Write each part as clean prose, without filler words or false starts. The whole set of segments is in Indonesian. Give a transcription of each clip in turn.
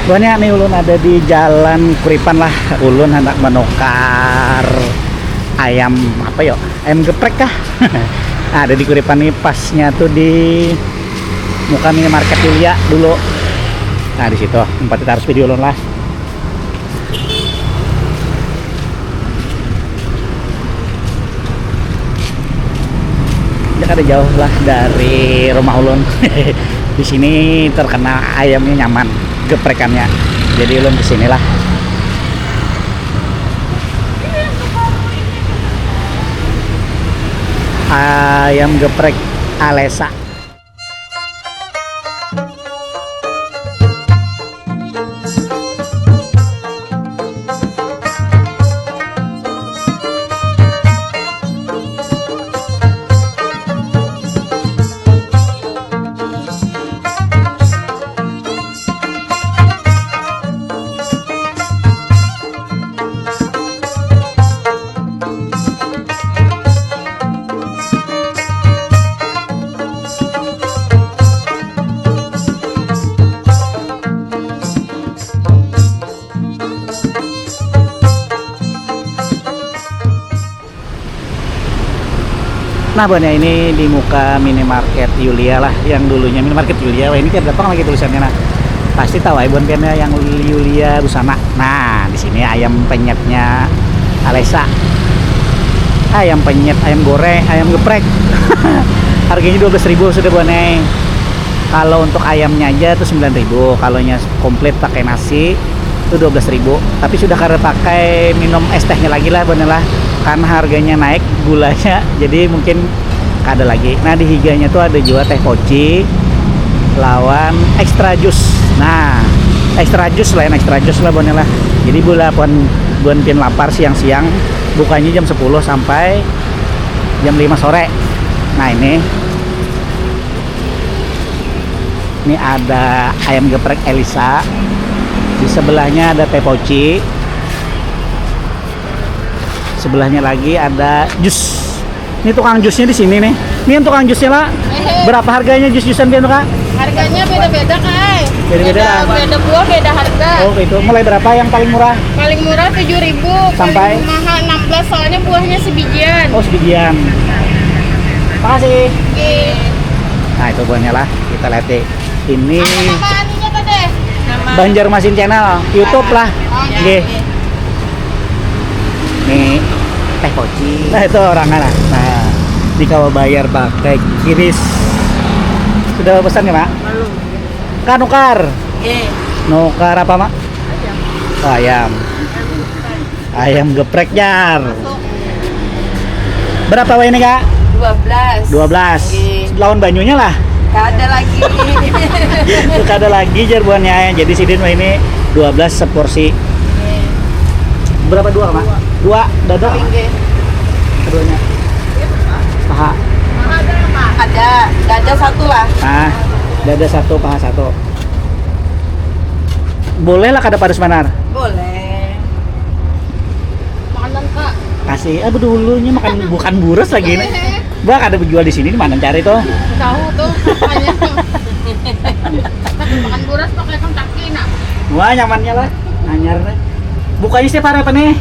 Banyak nih ulun ada di Jalan Kuripan lah. Ulun hendak menukar ayam apa yuk? Ayam geprek kah? Ada di Kuripan nih, pasnya tuh di muka minimarket Yulia dulu. Nah di situ tempat kita harus video ulun lah. Ada jauh lah dari rumah ulun. Di sini terkenal ayamnya nyaman, geprekannya. Jadi ulun kesinilah. Ayam geprek Alesa. Nah Bon ya, ini di muka minimarket Yulia lah, yang dulunya minimarket Yulia. Wah ini kan depan lagi tulisannya. Nah pasti tahu ya Bon ya, yang Yulia Busana. Nah di sini ayam penyetnya Alesa, ayam penyet, ayam goreng, ayam geprek. Harganya 12.000 sudah Bon ya. Kalau untuk ayamnya aja tuh 9.000, kalau nya komplit pakai nasi itu 12.000. Tapi sudah karena pakai minum es tehnya lagi lah Bon lah, karena harganya naik gulanya, jadi mungkin ada lagi. Nah di higanya tuh ada juga teh poci lawan extra jus. Nah extra jus lah Bon lah. Jadi buan pin lapar siang-siang, bukanya jam 10 sampai jam 5 sore. Nah ini ada ayam geprek Elisa, di sebelahnya ada teh poci, sebelahnya lagi ada jus. Ini tukang jusnya di sini nih. Ini yang tukang jusnya lah. Berapa harganya jus-jusan biar Kak? Harganya beda-beda Kak. Beda-beda. Beda buah, beda harga. Oh itu mulai berapa yang paling murah? Paling murah 7.000. Sampai? Paling mahal 16 soalnya buahnya sebijian. Oh sebijian. Makasih. Oke. Nah itu buahnya lah. Kita lihat deh. Ini Nama aninya tadi? Nama Banjarmasin Channel, YouTube lah. Oh, Oke. Nih teh poci. Nah itu orangnya lah. Nah di kalau bayar pakai kiris. Sudah pesan ya Mak? Belum. Kan nukar. Oke. Nukar apa Mak? Ayam. Ayam geprek jar. Berapa wae ini Kak? 12. 12. Lawan banyunya lah. Gak ada lagi. Gak ada lagi jar buahnya. Jadi sidin ini 12 seporsi. Berapa dua Mak? Dua dada. Keduanya. Paha. Ada. Dada satu lah. Nah, dada satu, paha satu. Boleh lah kada padas manar. Boleh. Makanan Kak. Kasih, dulunya makan bukan buras lagi nih. Bang ada berjual di sini, di mana cari tuh? Tahu tuh makanya. Makan buras pakai kentaki nak. Wah nyamannya lah, anyar deh. Bukanya setiap hari apa nih?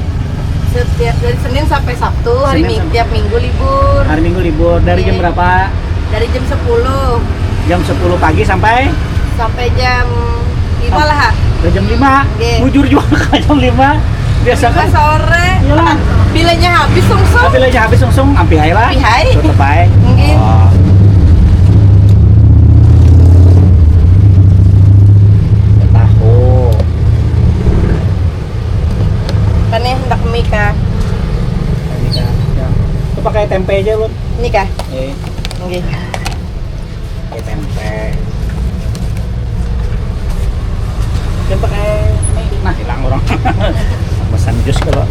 Setiap dari Senin sampai Sabtu, tiap Minggu libur. Hari Minggu libur, dari jam berapa? Dari jam 10 Jam 10 pagi sampai jam 5 lah. Dari jam 5? Oke. Bujur juga ke jam 5. Biasa 5 kan? sore. Iyalah. Bilanya habis sungsung. Tapi aja habis langsung ampi hai lah. Ampi hai. Tutup hai. Mungkin. Oh. Tahu. Kan nih hendak mie Kak. Ini kan. Ya. Itu pakai tempe aja lu. Ini Kak. Oke. Oke. Pakai tempe. Dan pakai nah hilang orang. Pesan jus kalau.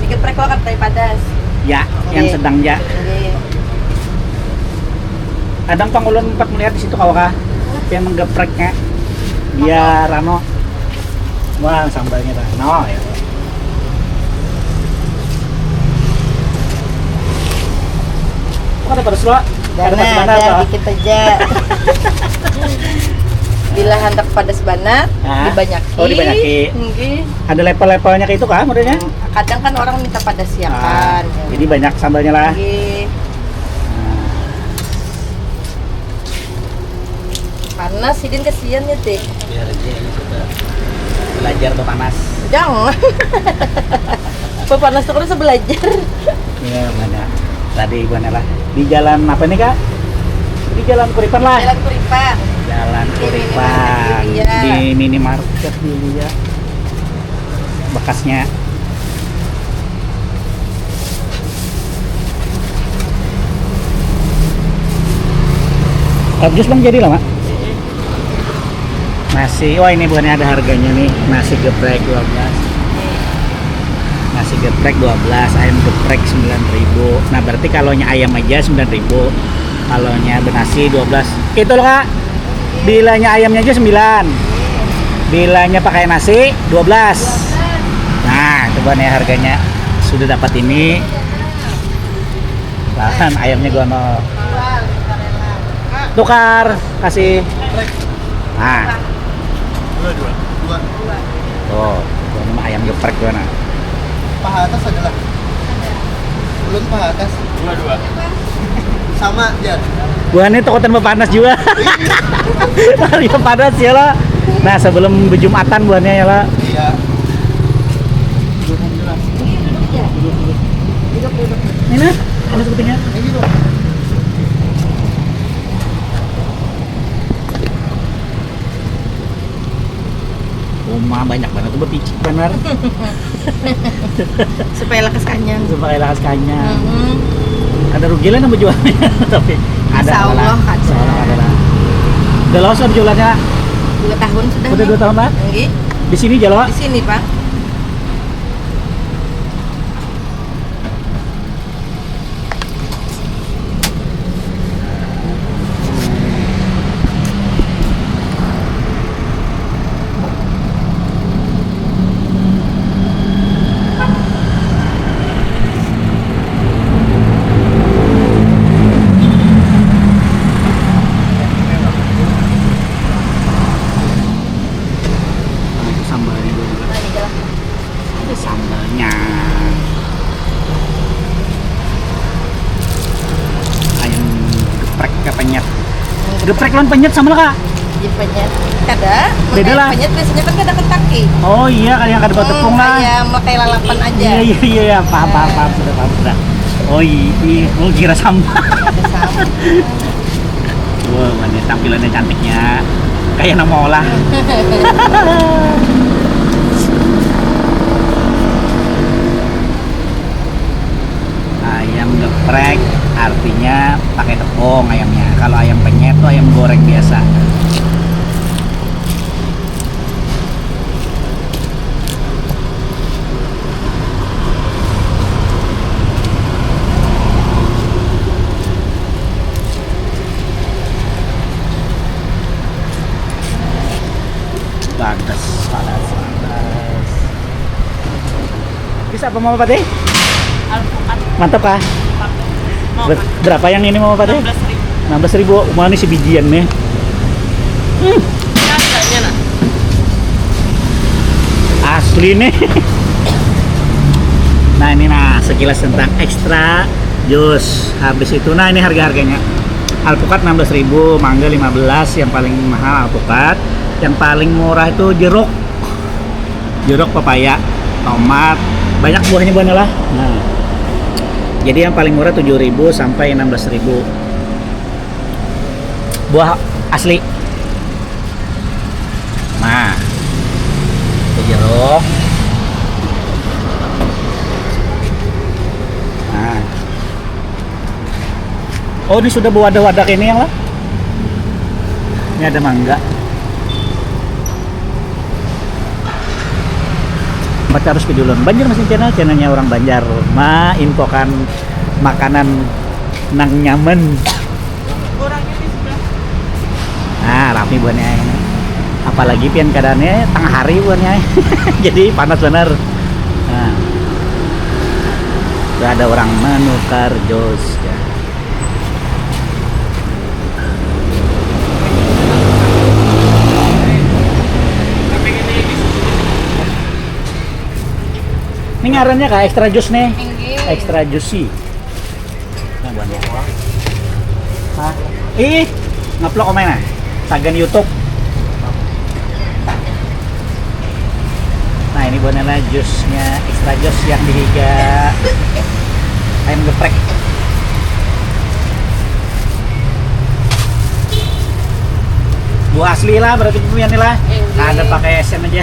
Digeprek kok katai padas. Ya, Oke. yang sedang ya. Oke. Kadang pangulun 4 melihat di situ kawah yang menggepreknya. Biar ano. Wah, sambalnya dah. No, ya. Kok ada pedas lo? Karena ada dikit aja. Bila hendak pedas banget, Nah, dibanyakin. oh, dibanyakin. Nggih. Ada level-levelnya kayak itu kah modelnya? Kadang kan orang minta pedas ya kan. Jadi banyak sambalnya lah. Nggih. Panas, Sidin kesian ya teh. Biar aja ini sudah belajar tuh panas. Jangan. Apa panas terus belajar. Iya mana? Tadi mana lah? Di jalan apa nih kak? Di jalan Kuripan lah. Jalan Kuripan. Jalan Di Kuripan. minimarket Yulia. Di minimarket Yulia. Bekasnya. Jus bang jadi lah mak? Nasi, wah ini bukannya ada harganya nih. Nasi geprek 12. Nasi geprek 12, ayam geprek 9.000. Nah, berarti kalaunya ayam aja 9.000. Kalaunya benasi 12. Itu loh, Kak. Bilanya ayamnya aja 9. Bilanya pakai nasi 12. Nah, coba nih harganya. Sudah dapat ini. Bahan ayamnya gua mau tukar, kasih. Nah, Dua. tuh, ini mah ayam geprek gua nah. Paha atas adalah belum paha atas. Dua. Sama ya. Gua ini toko tanpa panas juga. Hari panas ya lah. Nah, sebelum berjumatan buahnya ya lah. Iya. Ini ada sepertinya. Ini tuh. Rumah banyak banget tuh berpicik benar. Supaya lekas kanyang. Supaya lakas kanyang. Mhm. Ada rugi lah nama jualnya, tapi ada Insya Allah lah. ada. Insya Allah ada lah. Udah lolos lah jualannya. 2 tahun sudah. Udah 2 tahun lah. Nggih. Di sini jalo. Di sini, Pak. Nah, itu sambalnya dulu. Nah, ini jalan. Ada sambalnya. Ayam geprek ke penyet. Geprek lawan penyet sama lah kak. Di penyet. Kada. Beda lah. Penyet biasanya kan kada ketaki. Oh iya kan yang ada batu tepung lah. Kayak pakai lalapan aja. Iya paham sudah paham sudah. Oh iya, oh kira sama. Ada sama. Wah mana tampilannya cantiknya. Kayak nama olah. Ayam geprek artinya pakai tepung ayamnya. Kalau ayam penyet tuh ayam goreng biasa. Panas. Bisa apa Mama Pati? Mantap kah? Berapa yang ini Mama Pati? 16.000. Mana si bijian nih? Asli nih. Nah ini sekilas tentang ekstra jus. Habis itu ini harga-harganya. Alpukat 16.000, mangga 15, yang paling mahal alpukat. Yang paling murah itu jeruk, pepaya, tomat, banyak buahnya lah. Nah, jadi yang paling murah 7.000 sampai 16.000. Buah asli. Nah, itu jeruk. Nah, oh ini sudah wadah-wadah ini yang lah. Ini ada mangga. Baca harus videolon Banjar masih channelnya orang Banjar infokan makanan nang nyaman. Nah rapi buahnya ini. Apalagi pian keadaannya tengah hari buahnya. Jadi panas bener. Nah, udah ada orang menukar jos ya. Ini ngarannya kak extra juice nih. Enggih. Extra juicy. Nah, buahnya. Hah? Ih, ngaplok omena. Sagan YouTube. Nah, ini buahnya lah jusnya extra juice yang dihiga ayam geprek. Buah asli lah berarti punya lah. Nggak ada pakai esen aja.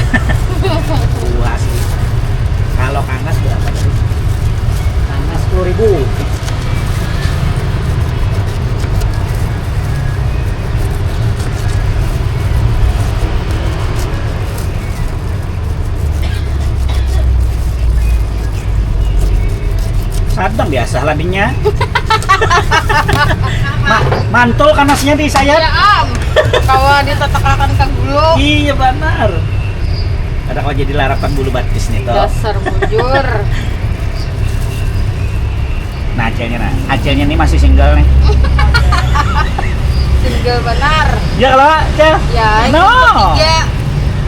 Buah asli. Kalau kanas berapa tadi? Kanas 10.000. Sadang biasa ladinya. Mantul kanasnya di saya. Ya am. Kawa ditetakakan ke gulu. Iya benar. Ada kau jadi larapan bulu batis nih toh. Dasar bujur. Nah Acehnya nih masih single nih. Single benar. Ya kalau Aceh. Ya. No. Tiga.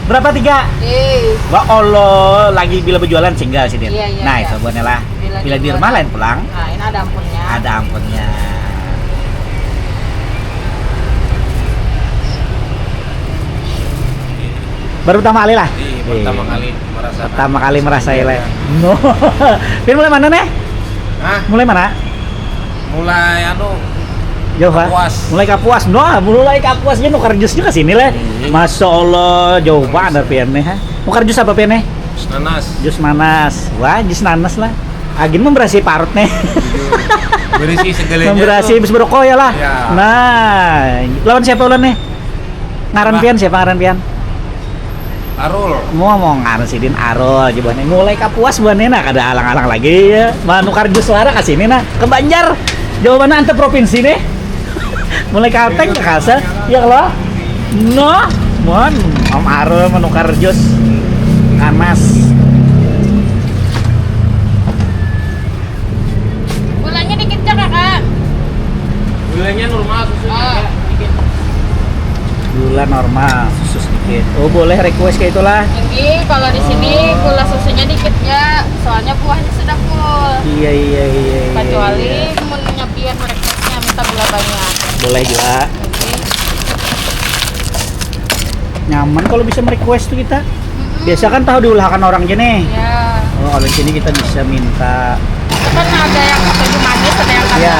Berapa 3? Wah Allah lagi bila berjualan single sih dia. Iya, iya, Nah iya. itu buatnya lah. Bila di rumah lain pulang. Nah ini ada ampunnya. Ada ampunnya. Baru pertama kali lah. Pertama kali merasakan. Pertama kali merasa ile. No. Pin mulai mana nih? Hah? Mulai mana? Mulai Jauh Pak? Kapuas. Mulai Kapuas. Mulai Kapuasnya nukar jusnya ke sini lah. Masya Allah, jauh banget piannya. Ha? Nukar jus apa piannya? Nanas. Jus nanas. Wah, jus nanas lah. Agin memberasi parut nih. Berisi segalanya. Memberasi bis beroko ya lah. Ya. Nah, lawan siapa lawan nih? Ngaran Apa? pian siapa ngaran pian? Arul. Mau ngaran sidin Arul aja buahnya. Mulai Kapuas buahnya nah kada alang-alang lagi ya. Manukar jus lara ke sini nah. Ke Banjar. Jawabannya antar provinsi nih. Mulai Kalteng ke Kalsel. Ya kalau. No. Mon, Om Arul menukar jus kanas. Gulanya dikit aja kakak. Gulanya normal susunya. Oh. Gula normal, susu sedikit. Oh boleh request kayak itulah. Ini kalau di sini gula susunya dikit ya, soalnya buahnya sudah full. Iya. Kecuali menunya pian requestnya minta gula banyak. Boleh juga. Nyaman kalau bisa merequest tuh kita. Biasa kan tahu diulahkan orang aja nih. Ya, Oh kalau di sini kita bisa minta. itu kan ada yang keju manis, ada yang Ya.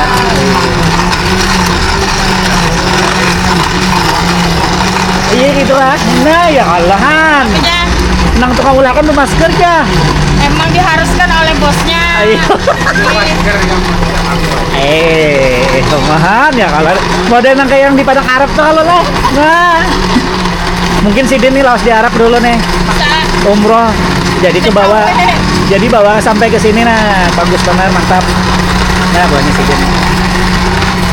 Iya gitu lah. Nah ya kalahan. Makanya Nang tukang ulahkan tuh masker ya. emang diharuskan oleh bosnya. Ayo. Kemahan ya kalau model yang kayak yang di Padang Arab tuh kalau lah. Nah. Mungkin si Din nih laos di Arab dulu nih. Bisa. Umroh. Jadi ke bawah. Jadi bawa sampai ke sini nah. Bagus benar, mantap. Nah, buahnya si Din.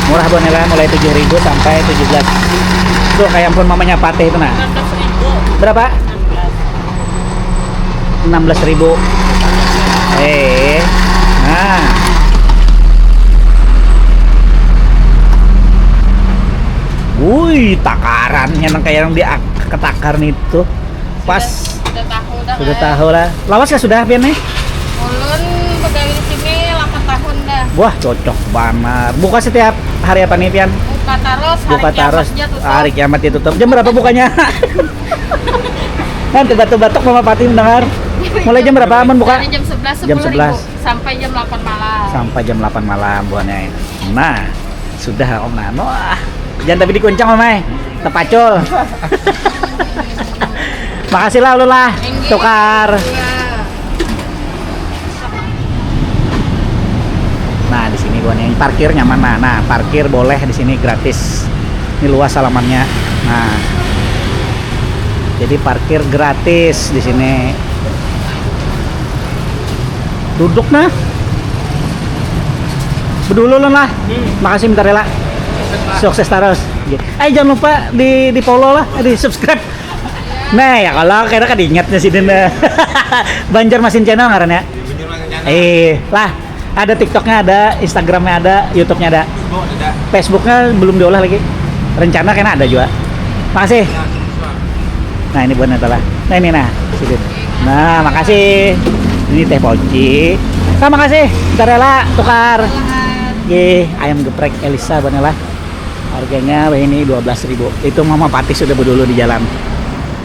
Murah buahnya lah mulai 7.000 sampai 17. Tuh kayak ampun mamanya Pateh itu nah. 16.000. Berapa? 16.000. Nah. Wih, takarannya nang kayak yang di ketakar itu. Pas Sudah tahu dah. sudah kan? tahu lah. Lawas ya sudah pian nih? Ulun begawi di sini 8 tahun dah. Wah, cocok banget. Buka setiap hari apa nih pian? Buka taros, Buka taros. Hari kiamat ditutup. Jam berapa bukanya? Nanti batuk-batuk Mama Pati mendengar. Mulai jam berapa aman buka? Dari jam 11 Jam 10.000 sampai jam 8 malam. Sampai jam 8 malam buahnya. Nah, sudah Om Nano. Jangan tapi dikuncang Om Mai. Tepacul. Makasih lah lu lah. Enggih. Tukar. Iya. Nah, di sini buahnya yang parkir nyaman. Nah, parkir boleh di sini gratis. Ini luas halamannya. Nah. Jadi parkir gratis di sini. Duduk nah. Bedulu lah. Makasih bentar ya lah. Sukses terus. Jangan lupa di follow lah, di subscribe. Nah ya kalau kira kan diingatnya sih Dina. Banjarmasin channel ngarannya. Lah ada TikToknya ada, Instagramnya ada, YouTube-nya ada, Facebooknya belum diolah lagi. Rencana kayaknya ada juga. Makasih. Nah ini buat Natala. Nah ini nah, Sidin. Nah makasih. Ini teh poci. Nah, makasih. Bentar lah, tukar. Oke, ayam geprek Elisa Banela. Harganya ini 12.000. Itu Mama Pati sudah berdulu di jalan.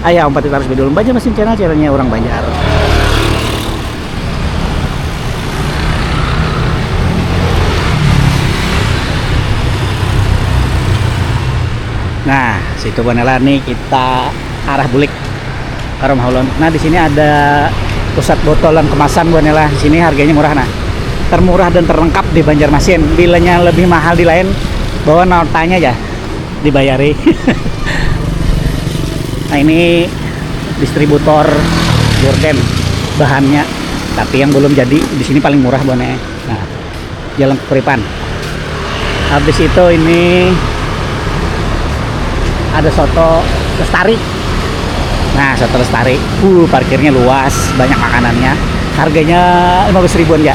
Ayo, Om Pati harus berdulu. Banjarmasin channelnya orang Banjar. Nah, situ Banela nih kita arah Bulik ke rumah ulun. Nah, di sini ada pusat botolan kemasan Banela. Di sini harganya murah nah. Termurah dan terlengkap di Banjarmasin. Bilanya lebih mahal di lain, bawa notanya aja dibayari. Nah, ini distributor gorden bahannya, tapi yang belum jadi di sini paling murah Bone. Nah, Jalan Kuripan. Habis itu ini ada soto Lestari. Nah, soto Lestari. Parkirnya luas, banyak makanannya. Harganya 15 ribuan ya.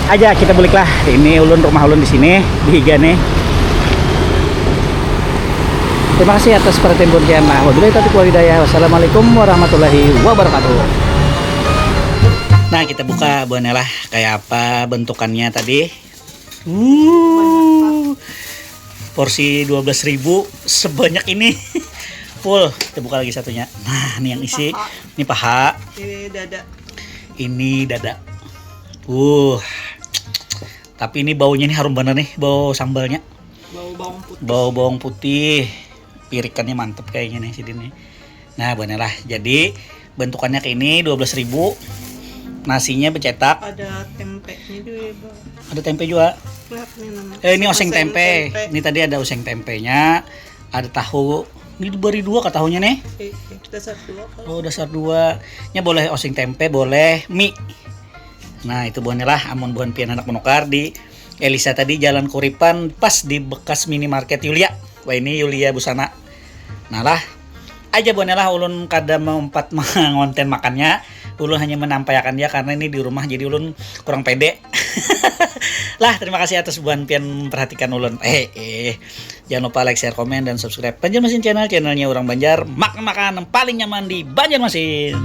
Aja kita balik lah. Ini ulun rumah ulun di sini di Higane. Terima kasih atas perhatian buntian. Wabillahi taufiq wal hidayah. Wassalamualaikum warahmatullahi wabarakatuh. Nah, kita buka Bonela kayak apa bentukannya tadi. Porsi 12.000 sebanyak ini. Full. Kita buka lagi satunya. Nah, ini yang isi. Ini paha. Ini dada. Ini dada. Tapi ini baunya nih harum banget nih, bau sambalnya. Bau bawang putih. Bau bawang putih. Pirikannya mantep kayaknya nih sini. Nah, bener lah. Jadi bentukannya kayak ini 12.000. Nasinya bercetak. Ada tempenya juga, Bang. Ada tempe juga. Lihat nih namanya. Ini oseng tempe. Ini tadi ada oseng tempenya. Ada tahu. Ini diberi 2 kata tahunya nih. Dasar 2 kalau. Oh, dasar 2. Nya boleh oseng tempe, boleh mie. Nah, itu boleh lah amun buan pian anak menukar di Elisa tadi Jalan Kuripan pas di bekas minimarket Yulia. Wah, ini Yulia Busana. Nah lah, aja boleh lah ulun kada mempat mengonten makannya. Ulun hanya menampaikan dia karena ini di rumah jadi ulun kurang pede. Lah, terima kasih atas buan pian memperhatikan ulun. Jangan lupa like, share, komen, dan subscribe Banjarmasin channelnya orang Banjar. Makan makanan paling nyaman di Banjarmasin.